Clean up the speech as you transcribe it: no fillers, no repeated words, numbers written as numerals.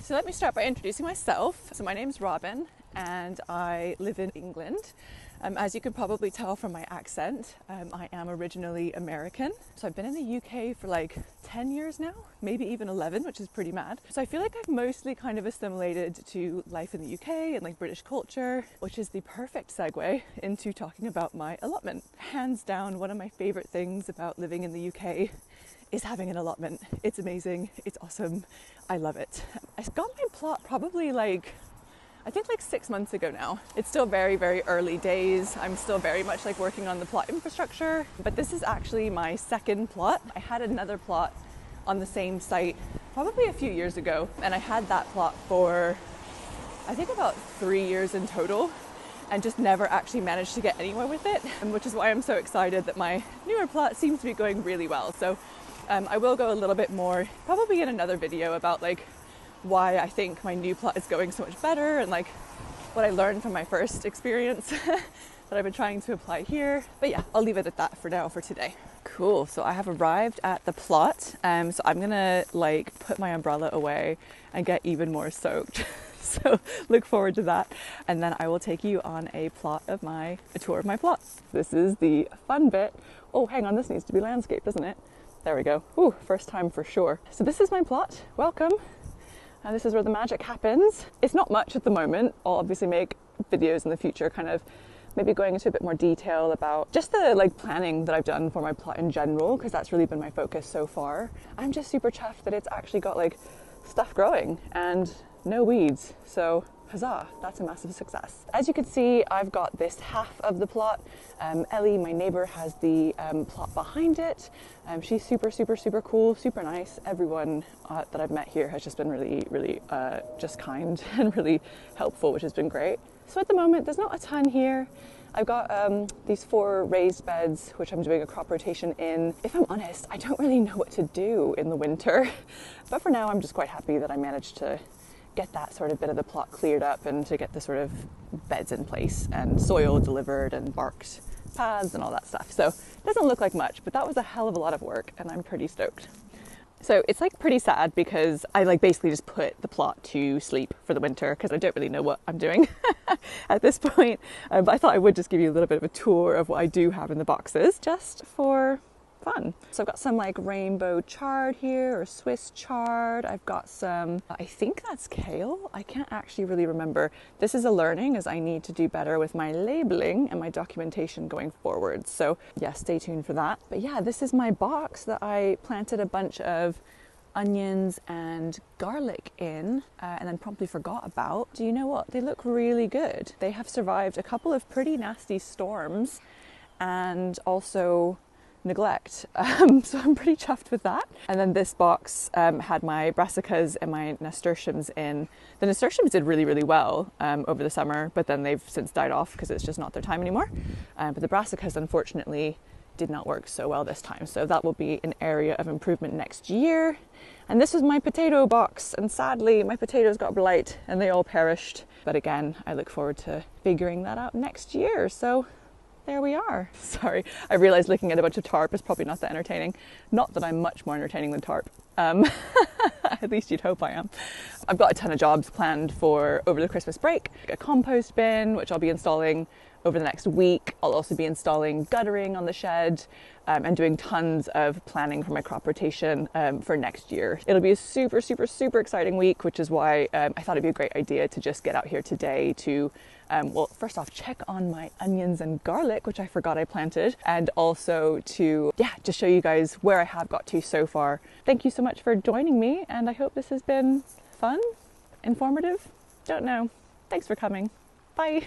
So let me start by introducing myself. So my name's Robin and I live in England. As you can probably tell from my accent, I am originally American. So I've been in the UK for like 10 years now, maybe even 11, which is pretty mad. So I feel like I've mostly kind of assimilated to life in the UK and like British culture, which is the perfect segue into talking about my allotment. Hands down, one of my favorite things about living in the UK is having an allotment. It's amazing, it's awesome, I love it. I got my plot probably I think 6 months ago now. It's still very, very early days. I'm still very much working on the plot infrastructure, but this is actually my second plot. I had another plot on the same site probably a few years ago, and I had that plot for I think about 3 years in total, and just never actually managed to get anywhere with it, which is why I'm so excited that my newer plot seems to be going really well. So I will go a little bit more, probably in another video, about why I think my new plot is going so much better and what I learned from my first experience that I've been trying to apply here. But yeah, I'll leave it at that for now for today. Cool, so I have arrived at the plot. So I'm gonna put my umbrella away and get even more soaked. So look forward to that. And then I will take you on a tour of my plot. This is the fun bit. Oh, hang on, this needs to be landscaped, doesn't it? There we go. Ooh, first time for sure. So this is my plot. Welcome. And this is where the magic happens. It's not much at the moment. I'll obviously make videos in the future, kind of maybe going into a bit more detail about just the planning that I've done for my plot in general, because that's really been my focus so far. I'm just super chuffed that it's actually got stuff growing and no weeds. So huzzah, that's a massive success. As you can see, I've got this half of the plot. Ellie, my neighbor, has the plot behind it. She's super, super, super cool, super nice. Everyone that I've met here has just been really, really just kind and really helpful, which has been great. So at the moment, there's not a ton here. I've got these 4 raised beds, which I'm doing a crop rotation in. If I'm honest, I don't really know what to do in the winter. But for now, I'm just quite happy that I managed to get that sort of bit of the plot cleared up and to get the sort of beds in place and soil delivered and barked paths and all that stuff. So it doesn't look like much, but that was a hell of a lot of work and I'm pretty stoked. So it's pretty sad because I basically just put the plot to sleep for the winter because I don't really know what I'm doing at this point. But I thought I would just give you a little bit of a tour of what I do have in the boxes just for fun. So I've got some rainbow chard here, or Swiss chard. I've got some, I think that's kale. I can't actually really remember. This is a learning, as I need to do better with my labeling and my documentation going forward. So yeah, stay tuned for that. But yeah, this is my box that I planted a bunch of onions and garlic in and then promptly forgot about. Do you know what? They look really good. They have survived a couple of pretty nasty storms and also neglect. So I'm pretty chuffed with that. And then this box had my brassicas and my nasturtiums in. The nasturtiums did really, really well over the summer, but then they've since died off because it's just not their time anymore. But the brassicas, unfortunately, did not work so well this time. So that will be an area of improvement next year. And this was my potato box. And sadly, my potatoes got blight and they all perished. But again, I look forward to figuring that out next year. So there we are. Sorry, I realized looking at a bunch of tarp is probably not that entertaining. Not that I'm much more entertaining than tarp. At least you'd hope I am. I've got a ton of jobs planned for over the Christmas break. A compost bin, which I'll be installing over the next week. I'll also be installing guttering on the shed and doing tons of planning for my crop rotation for next year. It'll be a super, super, super exciting week, which is why I thought it'd be a great idea to just get out here today to well, first off, check on my onions and garlic, which I forgot I planted, and also to, just show you guys where I have got to so far. Thank you so much for joining me, and I hope this has been fun, informative, don't know. Thanks for coming. Bye.